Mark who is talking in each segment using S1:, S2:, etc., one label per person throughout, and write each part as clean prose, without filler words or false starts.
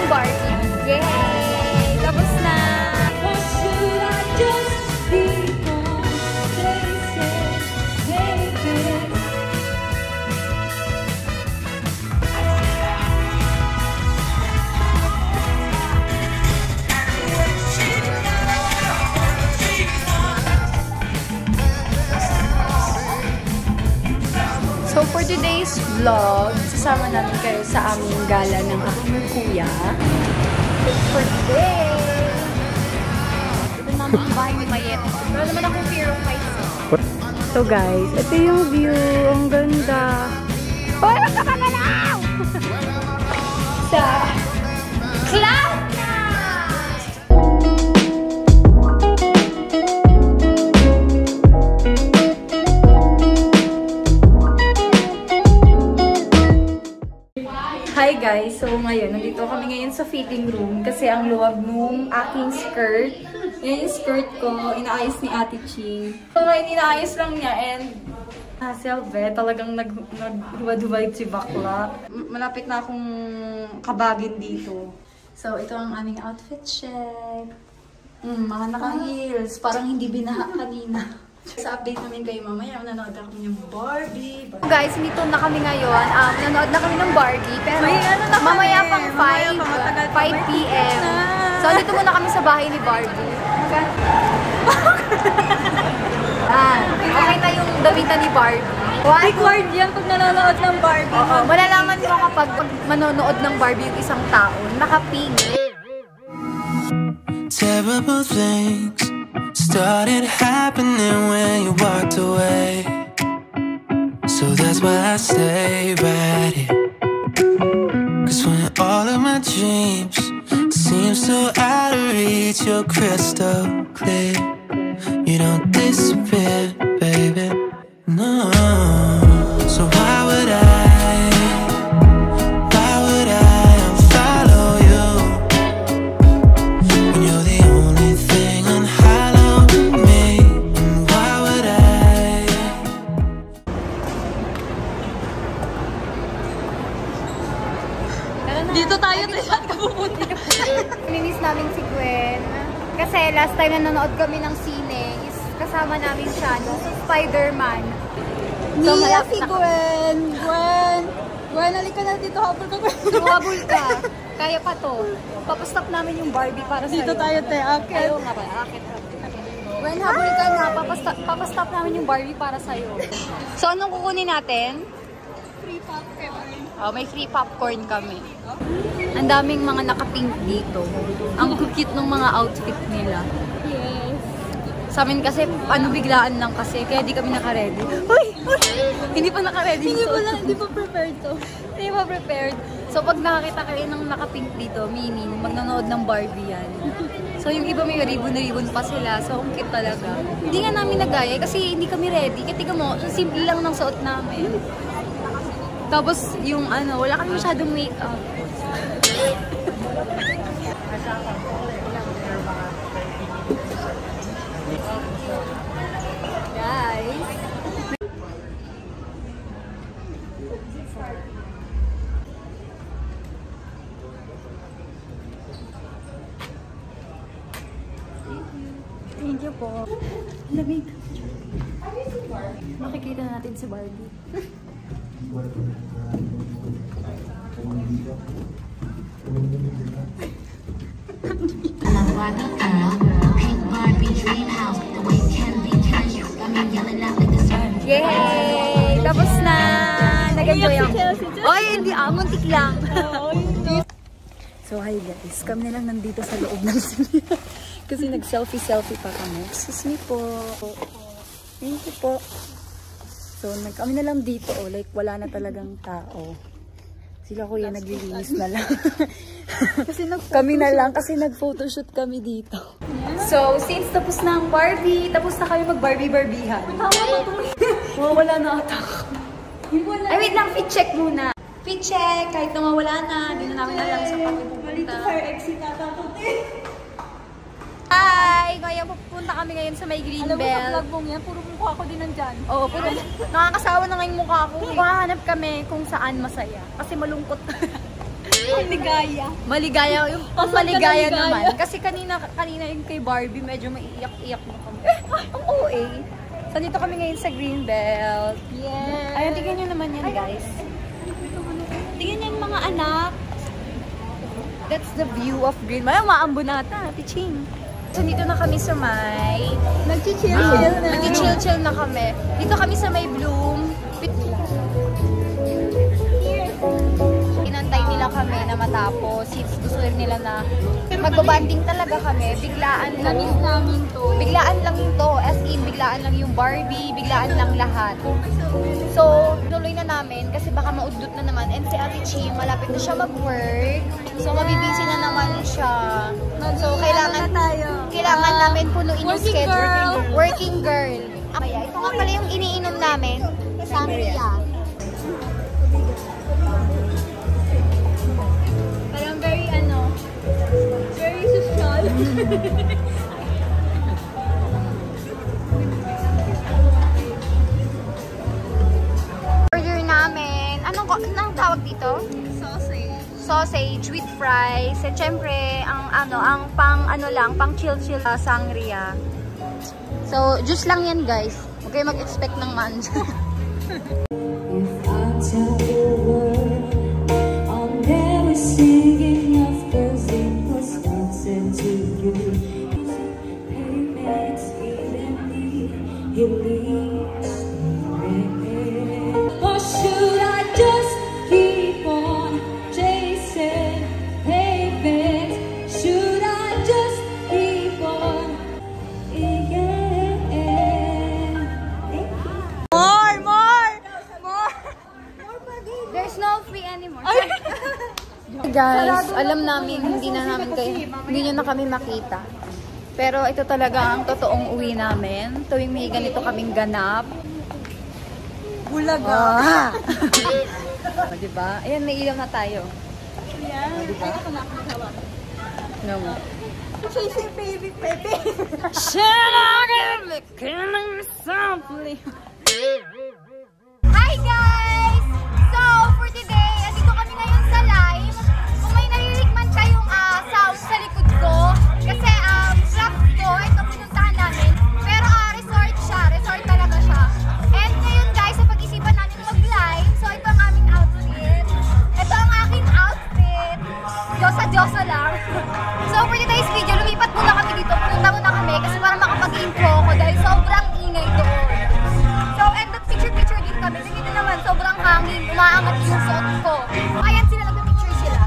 S1: Barbie. Yay! Tapos na! So for today's vlog, sasama namin kayo sa aming gala ng aking kuya. For today! Ito naman ang bahay ni Mayet. Pero naman akong fear of heights. So guys, ito yung view. Ang ganda. Oh, nagkakagalaw! Sa cloud na! Hi guys! So ngayon, nandito kami ngayon sa fitting room kasi ang luwag nung aking skirt. Yan yung skirt ko, inaayos ni Ate Ching. So ngayon, inaayos lang niya and Selve, talagang naghuwad-huwad si bakla. Malapit na akong kabagin dito. So ito ang aming outfit check. Mga naka-heels, parang hindi binaha kanina. Sa update namin kayo mamaya, nanood na kami ng Barbie. Guys, dito na kami ngayon. Nanood na kami ng Barbie, pero mamaya pang 5 PM. So, dito muna kami sa bahay ni Barbie. Okay na yung dawitan ni Barbie.
S2: Record yan pag nanonood ng Barbie.
S1: Malalaman mo kapag manonood ng Barbie yung isang tao, naka-pink.
S3: Terrible things started happening when you walked away. So that's why I stay right here. Cause when all of my dreams seem so out of reach, you're crystal clear. You don't disappear, baby. No. So why would I unfollow you when you're the only thing unhallowed in me? And why would I?
S2: Dito tayo, saan ka pupunta?
S1: Nimiss namin si Gwen. Kasi last time na nanood kami ng sine, is kasama namin siya, no? Spider-Man.
S2: So, Nia si Gwen. Gwen, halika na dito. Habol ka, Gwen.
S1: Habol ka. Kaya pa to. Papastop namin yung Barbie para sa'yo.
S2: Dito tayo, te. Akit.
S1: Ayaw nga ba? Akit. Gwen, habol ka na. Papastop namin yung Barbie para sa'yo. So, anong kukunin natin?
S2: Free popcorn.
S1: Oh, may free popcorn kami. Ang daming mga naka-pink dito. Ang cute ng mga outfit nila.
S2: Yes.
S1: Sa amin kasi, biglaan lang kasi, kaya di kami naka-ready. Uy! Hindi pa naka-ready.
S2: Hindi pa prepared to.
S1: Hindi pa prepared. So, pag nakakita kayo ng naka-pink dito, meaning, magnanood ng Barbie yan. So, yung iba may ribbon-ribbon pa sila. So, ang cute talaga. Hindi nga namin nagaya kasi hindi kami ready. Kaya tingnan mo, simple lang ng suot namin. Tapos, yung wala kami masyadong make-up. Guys. Thank you po. Lamig. Makikita natin si Barbie.
S4: Barbie girl, pink Barbie dream house, the way can be changed. Got me yelling out like this.
S1: Yay! Tapos na! Nag-enjoy ako. Oy, hindi muntik lang. So, hi guys. Kami na lang nandito sa loob ng siniya. Kasi nag-selfie pa kami. Excuse me po. Thank you po. So, kami na lang dito. Like, wala na talagang tao. Sila kuya naglilinis na lang.
S2: Kasi
S1: kami na lang kasi nag-photoshoot kami dito. So, since tapos na ang Barbie, tapos na kayo mag-Barbie-Barbihan. Wala na ata. Ay, wait lang. Fit check muna. Fit check. Kahit na mawala na. Hindi na namin alam sa pakipupunta.
S2: fire exit na tapos
S1: Hi! Kaya pupunta kami ngayon sa may Green
S2: Bell. Alam mo sa
S1: Bell.
S2: vlog mong yan, puro mukha ko din nandyan.
S1: Oo, puro. Nakakasawa na ngayong mukha ko. Makahanap kami kung saan masaya. Kasi malungkot.
S2: Maligaya.
S1: Maligaya, yung pamaligaya naman. Kasi kanina yung kay Barbie, medyo maiiyak-iyak na kami. Ang OA. So, dito kami ngayon sa Greenbelt.
S2: Yes.
S1: Ayun, tingnan nyo naman yan, guys. Tingnan nyo yung mga anak. That's the view of Greenbelt. Ay, maambo nata, Tiching. So, dito na kami sa may...
S2: Nag-chill-chill na.
S1: Nag-chill-chill na kami. Dito kami sa may Bloom. Inantay nila kami na matapos. Gusto nila na magbabanding talaga kami. Biglaan lang.
S2: Namiss namin to.
S1: Biglaan lang to. As in, biglaan lang yung Barbie. Biglaan lang lahat. So, tuloy na namin kasi baka maudlot na naman. And si Ate Ching, malapit na siya mag-work. So, mabibisi na naman siya. So, kailangan namin punuin yung schedule. Working girl. Kaya, ito nga pala yung iniinom namin. Sangria.
S2: Parang very social.
S1: Order namin. Anong tawag dito? Sausage with fries. At syempre, ang pang chill-chill sangria. So, juice lang yan, guys. Huwag kayo mag-expect ng manja.
S5: If I tell the world, I'll never sing enough 'cause it was once said to you. Hey, makes even me, it leaves me. Or should I just keep on chasing pavements? Should I just keep on? Yeah.
S1: There's no free anymore. Guys, alam namin hindi nyo na kami makita. Pero ito talaga ang totoong uwi namin. Tuwing may ganito kaming ganap.
S2: Bulaga.
S1: Diba? Ayan, may ilaw na tayo.
S2: Yan.
S1: Diba?
S2: Ay, ako nakakatawa.
S1: No mo.
S2: Chasing baby Pepe.
S1: Hi guys! So, for today, andito kami ngayon sa live. Kung may nariligman kayong sound sa likod ko, kasi vlog ko, ito pinuntahan namin. Pero resort siya, resort talaga siya. And ngayon guys, sa pag-isipan namin mag-live, so ito ang aming outfit. Ito ang aking outfit. Diyosa-diyosa lang. So, for today's video, lumipat muna kami dito. Punta muna kami kasi para makapag-intro ko dahil sobrang ingay doon. So, and that picture-picture din kami. Tingnan naman, sobrang hangin. Umaangat yung suot ko. Ayan sila, nag-picture sila.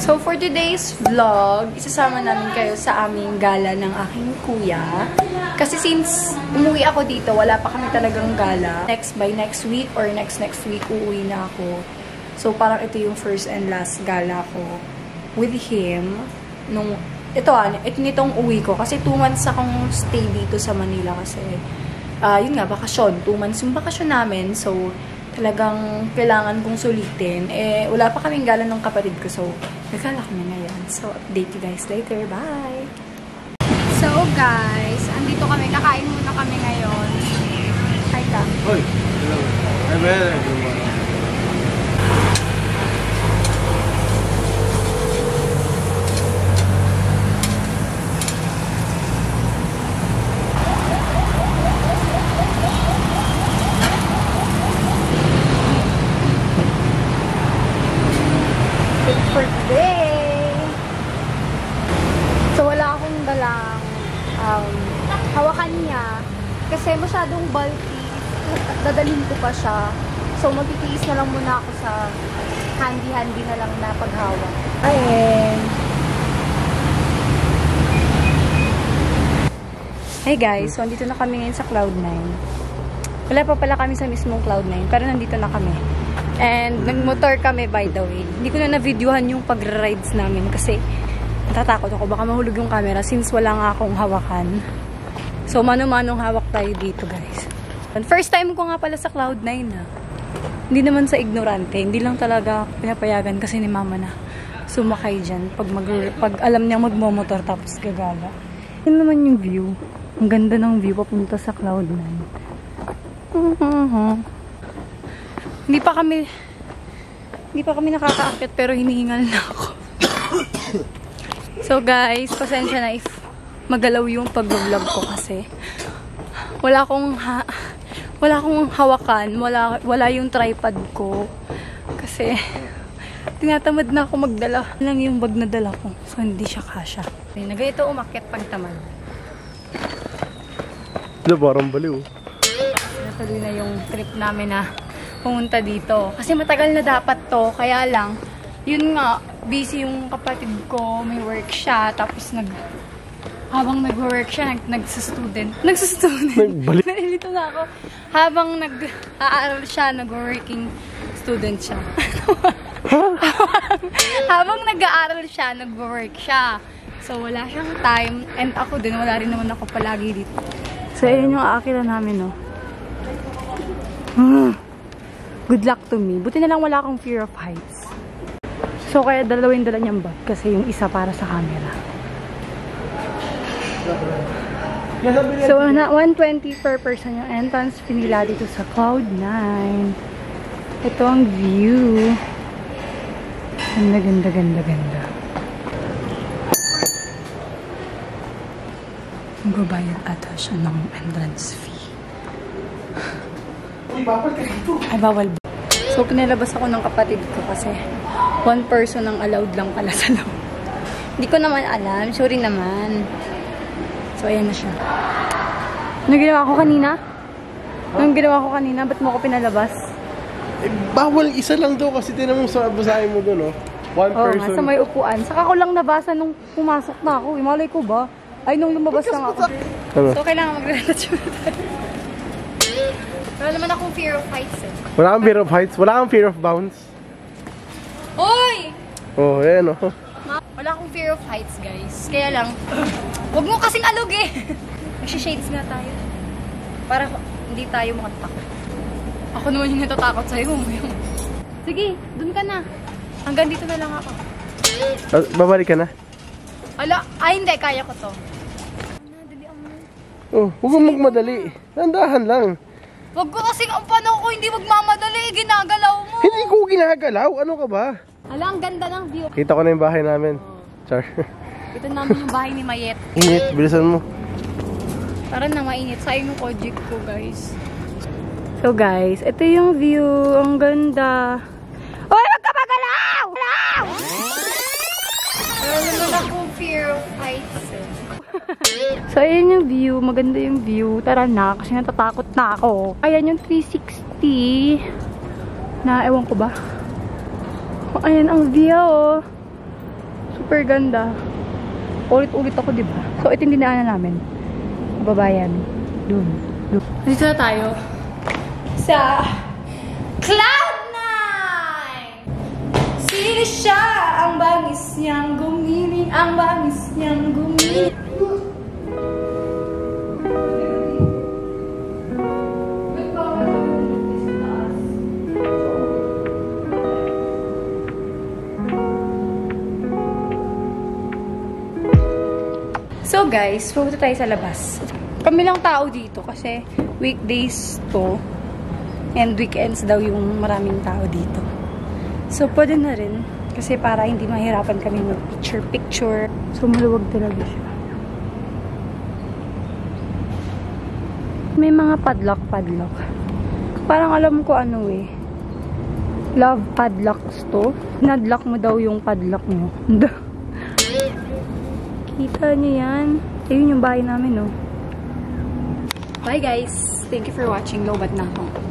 S1: So, for today's vlog, isasama namin kayo sa aming gala ng aking kuya. Kasi since umuwi ako dito, wala pa kami talagang gala. By next week or next week, uuwi na ako. So, parang ito yung first and last gala ko with him. nitong uwi ko. Kasi 2 months akong stay dito sa Manila kasi, yun nga, bakasyon. 2 months yung bakasyon namin. So, talagang kailangan kong sulitin. Eh, wala pa kaming gala ng kapatid ko. So, nagkala kami ngayon. So, update you guys later. Bye! So, guys, andito kami. Kakain muna kami ngayon. Hi, ka.
S6: Hoy! Hello. Ay, meron.
S1: For today. So, wala akong dalang hawakan niya kasi masyadong bulky. Dadalhin ko pa siya. So, magtitiis na lang muna ako sa handy-handy na lang na paghawak. Ayan. Hey guys, so andito na kami ngayon sa Cloud9. Wala pa pala kami sa mismong Cloud9, pero nandito na kami. And nagmotor kami, by the way. Hindi ko na na-videohan yung pag-rides namin kasi natatakot ako. Baka mahulog yung camera since wala nga akong hawakan. So, mano-manong hawak tayo dito, guys. First time ko nga pala sa Cloud9, ha. Hindi naman sa ignorante. Hindi lang talaga pinapayagan kasi ni mama na sumakay dyan pag alam niyang magmomotor tapos gagala. Yun naman yung view. Ang ganda ng view papunta sa Cloud9. Hindi pa kami nakakaakit pero hinihingal na ako. So guys, pasensya na if magalaw yung pag-vlog ko kasi wala akong hawakan, wala yung tripod ko kasi tinatamad na ako magdala. Lang yung bag na dala ko. So hindi siya kasya. Nagayto umakyat pag tamad.
S6: Parang baliw.
S1: Natuloy na yung trip namin na pumunta dito. Kasi matagal na dapat to. Kaya lang, yun nga, busy yung kapatid ko. May work siya. Tapos habang nag-work siya, nagsistudent. Nalilito na ako. Habang nag-aaral siya, nag-working student siya. Habang nag-aaral siya, nag-work siya. So, wala siyang time. And ako din, wala rin naman ako palagi dito. So, ayun yung aakila namin, no. Good luck to me. Buti na lang wala akong fear of heights. So, kaya dalawin dala niyang bag kasi yung isa para sa camera. So, 120 per person yung entrance pinila dito sa Cloud9. Ito ang view. Ganda, ganda, ganda, ganda. Magbabayad ata siya ng entrance fee. Ay, bawal. So, pinalabas ako ng kapatid ko kasi 1 person ang allowed lang pala sa loob. Hindi ko naman alam. Sorry naman. So, ayan na siya. Anong ginawa ko kanina? Anong ginawa ko kanina? Ba't mo ako pinalabas?
S6: Eh, bawal isa lang daw kasi tinan mo sa basahin mo doon, oh. 1 person.
S1: Nga, sa may upuan. Saka ko lang nabasa nung pumasok na ako. Malay ko ba? Ay, nung lumabas lang ako. So, kailangan magre-relax muna tayo. Wala naman akong fear of heights, eh.
S6: Wala kang fear of heights? Wala kang fear of bounds?
S1: Hoy!
S6: Oh, ayan, oh.
S1: Wala akong fear of heights, guys. Kaya lang, huwag mo kasing alog, eh. Magsha-shades nga tayo. Para hindi tayo makatakot. Ako naman yung natatakot sa'yo. Sige, dun ka na. Hanggang dito na lang ako.
S6: Babalik ka na?
S1: Ay, hindi. Kaya ko to.
S6: Oh, huwag mong magmadali. Nandahan lang.
S1: Wag ko kasing ang panahon ko hindi magmamadali. Ginagalaw mo.
S6: Hindi ko ginagalaw. Ano ka ba?
S1: Ala, ang ganda ng view.
S6: Kita ko na yung bahay namin. Char.
S1: Ito namin yung bahay ni Mayet.
S6: Init, bilisan mo.
S1: Tara na, mainit. Sayang yung kojik ko, guys. So, guys, ito yung view. Ang ganda. Uy, wag ka magalaw! Wala naman akong fear of heights. So, ayan yung view. Maganda yung view. Tara na, kasi natatakot na ako. Ayan yung 360. Na, ewan ko ba? Ayan ang view. Super ganda. Ulit-ulit ako, diba? So, ito yung dinaanan namin. Babayan. Doon. Dito na tayo. Sa Cloud9! Sino siya ang bangis niyang gumiling, ang bangis niyang gumiling. So guys, pupunta tayo sa labas. Kami lang tao dito kasi weekdays to and weekends daw yung maraming tao dito. So pwede na rin kasi para hindi mahirapan kami mag-picture. So maluwag talaga siya. May mga padlock. Parang alam ko ano eh. Love padlocks to. Nadlock mo daw yung padlock mo. Kita niyo yan. Ayun yung bahay namin, no? Bye guys! Thank you for watching. Lobat na ako.